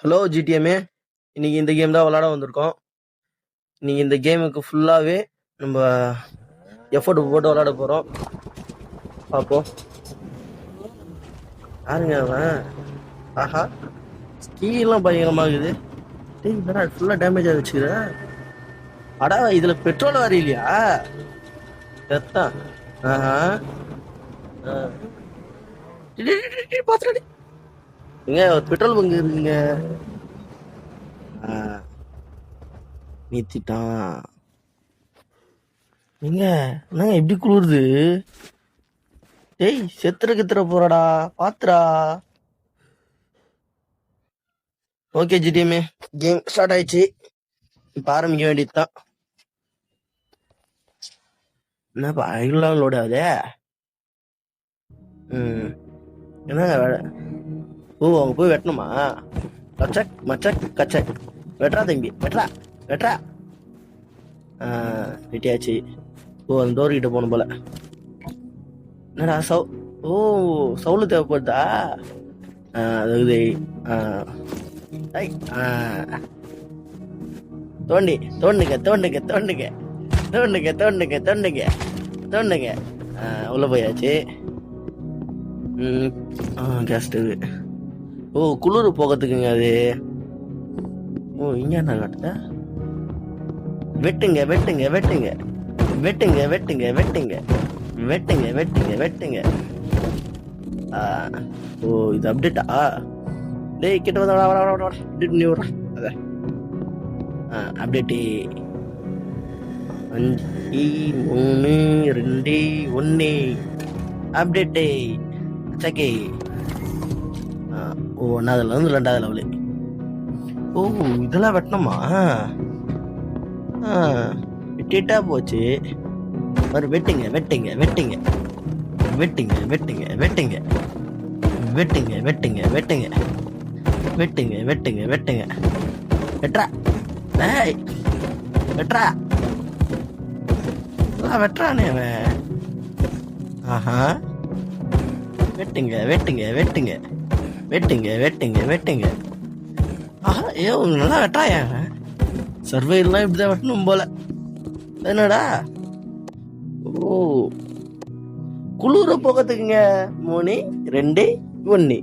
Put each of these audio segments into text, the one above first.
Hello ஜிடிஎம்ஏ, இன்னைக்கு இந்த game தான் விளாட வந்திருக்கோம். இன்னைக்கு இந்த கேமுக்கு ஃபுல்லாகவே நம்ம எஃபோர்ட் போட்டு விளாட போகிறோம். பார்ப்போம். யாருங்க அவன்? ஆஹா, ஸ்கீலாம் பயங்கரமாக இருக்குது. டேய், என்னடா ஃபுல்லாக டேமேஜ் ஆகிடுச்சுக்கிற. அடா, இதில் பெட்ரோல் வர இல்லையா? செத்தான். ஆஹா, பார்த்துடி இங்க ஒரு பெட்ரோல் பங்கு இருக்குங்க. நீத்திட்டான். எங்க என்னங்க எப்படி குளிருது? டேய், செத்துற கித்துற போறாடா, பாத்துடா. ஓகே ஜிடிஎம்ஏ, கேம் ஸ்டார்ட் ஆயிடுச்சு. இப்ப ஆரம்பிக்க வேண்டியதுதான். என்னப்பா இவ்வளோ லோட் ஆகுதே? என்னங்க வேலை? ஓ, அவங்க போய் வெட்டணுமா? கச்சக் மச்சக் கச்சக். வெட்றா தம்பி, வெட்றா வெட்றா. வெட்டியாச்சு. ஓ, அந்த டோர் கிட்ட போகணும் போல. என்னடா ஓ, சவுளு தேவைப்படுதா? அதாவது தோண்டி தோண்டுங்க தோண்டுங்க தோண்டுங்க தோண்டுங்க தோண்டுங்க தோண்டுங்க தோண்டுங்க. உள்ள போயாச்சு. Gas stove. ஓ, குளிர் போகிறதுக்குங்க அது. ஓ, இங்க என்ன காட்டுதா? வெட்டுங்க வெட்டுங்க வெட்டுங்க வெட்டுங்க வெட்டுங்க வெட்டுங்க வெட்டுங்க வெட்டுங்க வெட்டுங்க. ஓ, இது அப்டேட்டா? டேய், கிட்ட வந்து அப்டேட் பண்ணி விட்றா. அத அப்டேட்டு 5 3 2 1 அப்டேட்டு சக்கே. ஓ, 1வது வந்து 2வது லெவலு. ஓ, இதெல்லாம் வெட்டணுமா? வெட்டிட்டா போச்சு. வெட்டுங்க வெட்டுங்க வெட்டுங்க வெட்டுங்க வெட்டுங்க வெட்டுங்க வெட்டுங்க வெட்டுங்க வெட்டுங்க வெட்டுங்க வெட்டுங்க வெட்டுங்க. வெட்றா டேய், வெட்றா. வெட்டுறானே அவன். ஆஹா, வெட்டுங்க வெட்டுங்க வெட்டுங்க வெட்டுங்க வெட்டுங்க வெட்டுங்க. ஆஹா, ஏ நல்லா வெட்டாயா? சர்வைலாம் இப்படிதான் வெட்டணும் போல. என்னடா? ஓ, குளிர போகிறதுக்குங்க. 3 2 1.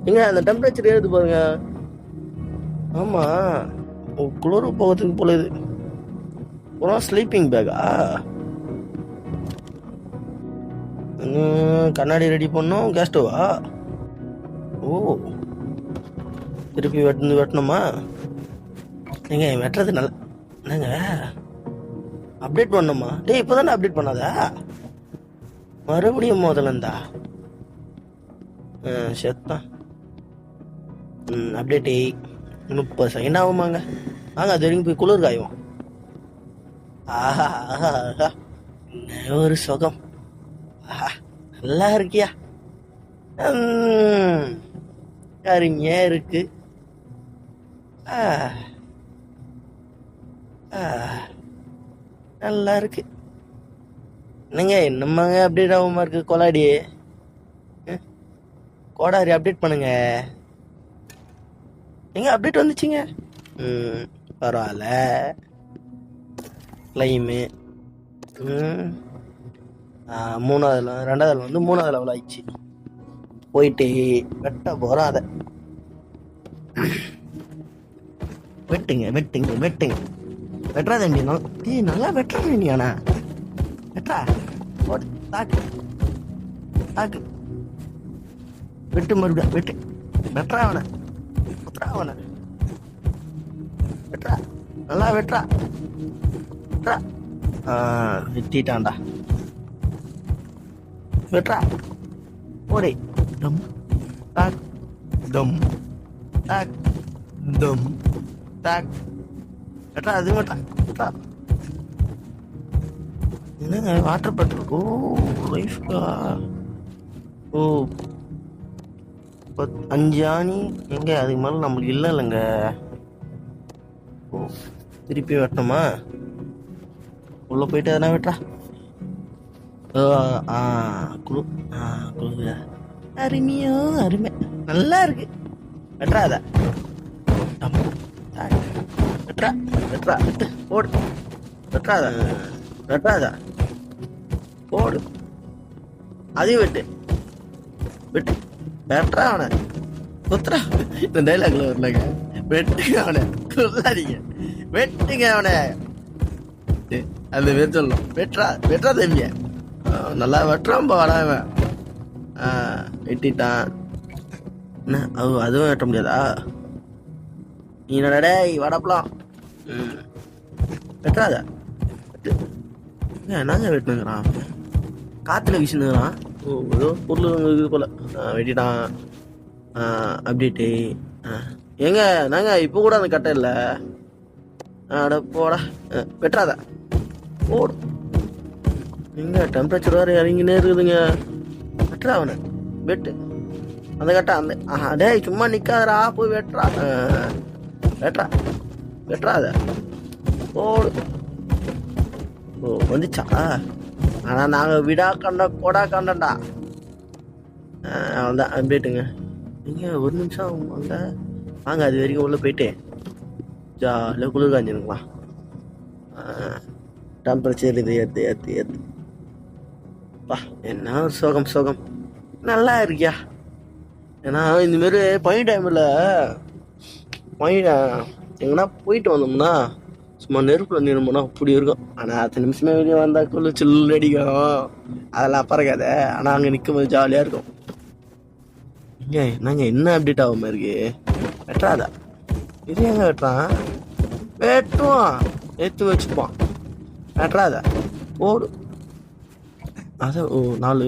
எங்க அந்த டெம்பரேச்சர் ஏறுது பாருங்க. ஆமா, குளிர போகிறதுக்கு போல இது. ஸ்லீப்பிங் பேக்கா? கண்ணாடி ரெடி பண்ணும். கேஸ் ஸ்டவா? ஓ, திருப்பி வெட்டணுமா? நீங்க வெட்டுறது நல்ல. என்னங்க அப்டேட் பண்ணணுமா? டேய், இப்போதானே அப்டேட் பண்ணாதா? மறுபடியும் முதல்ல இருந்தா செத்தான். அப்டேட்டு 30 செகண்ட் ஆகுமாங்க. வாங்க, அது வரைக்கும் போய் குளிர் காயும். ஆஹா ஆஹா ஆஹா, என்ன ஒரு சுகம். ஆஹா, நல்லா இருக்கியா? அருமையா இருக்கு. நல்லா இருக்கு. என்னங்க என்னமாங்க அப்டேட் ஆகாம இருக்கு? கோலாடி கோடாரி அப்டேட் பண்ணுங்க. எங்க அப்டேட் வந்துச்சுங்க? பரவாயில்ல. லைமு 3வது 2வது வந்து 3வது லெவல் ஆயிடுச்சு. போயிட்டு வெட்ட போகிறோம் அதை. வெட்டுங்க வெட்டுங்க வெட்டுங்க. வெட்டுறா தம்பி. டேய், நல்லா வெட்டுறா நீ. ஆனா வெட்டுறா. தாக்கு தாக்கு. வெட்டு மறுபடியும் வெட்டு. வெட்டுறா அவனை. வெட்டுறா அவனை. வெட்டுறா, நல்லா வெட்டுறா. வெட்டுறா. வெட்டிட்டான்டா. வெட்டுறா. ஓடே. டம் தாக் டம் தாக் டம் தாக். வெட்டுறா, அது வெட்டுறா. வெட்டுறா. என்னங்க வாட்டர் பாட்டில்? ஓ, லைஃப்கா. ஓ, 5 ஆணி. எங்க அதுக்கு மேலே நம்மளுக்கு இல்லை இல்லைங்க. ஓ, திருப்பி வெட்டணுமா? உள்ள போயிட்டு எதனா வெட்டுறா. குழு குழுங்க. அருமையோ அருமை, நல்லா இருக்கு. வெட்டுறாத, வெட்டுறா வெட்டுறா வெட்டு போடு, வெட்டுறாத வெட்டுறாத போடு, அதையும் வெட்டு வெட்டு, வெட்டுறா அவனை, குத்துறா. இந்த டைலாக்ல வரலங்க, வெட்டுங்க அவனை, கொல்லாதீங்க, வெட்டுங்க அவனை. அந்த பேர் சொல்லணும், வெட்டுறா வெட்டுறா தம்பிய. நல்லா வெட்டுறான் வாடாவன். வெட்டிட்டான். என்ன அதுவும் வெட்ட முடியாதா? நீ நடடே வடப்பலாம். வெட்டுறாத, என்னங்க வெட்டுனுங்கிறான், காத்துல வீசுனுங்கிறான். ஏதோ பொருள் இது போல. வெட்டிட்டான். அப்டேட்டு ஏங்க நாங்க இப்போ கூட அந்த கட்டை இல்லை. அட போடா, வெட்டுறாத போடு. எங்க டெம்பரேச்சர் வேறு இறங்கினே இருக்குதுங்க. வெட்டுறா அவனை, வெட்டு அந்த கட்டை. அந்த டேய் சும்மா நிற்காதரா, போய் வெட்டுறா. வெட்டுறா வெட்டுறாத போடு. ஓ வந்துச்சா? ஆனால் நாங்கள் விடா கண்ட கொடா கண்டா. அவன்தான் அப்டேட்டுங்க. நீங்கள் ஒரு நிமிஷம் வாங்க வாங்க, அது வரைக்கும் உள்ளே போயிட்டு ஜாலியாக குளிர் காஞ்சிருங்களா. டெம்பரேச்சர் இது ஏற்று ஏற்று ஏற்று பா, என்ன ஒரு சோகம் சோகம். நல்லா இருக்கியா? ஏன்னா இந்தமாரி பனி டைமில் எங்கன்னா போயிட்டு வந்தோம்னா சும்மா நெருப்பில் நிறுமோனா அப்படி இருக்கும். ஆனால் 10 நிமிஷமே வெளியே வந்தால் குள்ள சில்லு அடிக்கும். அதெல்லாம் பறக்காத. ஆனால் அங்கே நிற்கும் போது ஜாலியாக இருக்கும். இங்கே நாங்கள் என்ன அப்டேட் ஆகாம இருக்கு? வெட்டுறாதா, இது எங்கே வெட்டுறான்? வெட்டுவான், எடுத்து வச்சுப்பான். வெட்டுறாதா போடு. அதை 4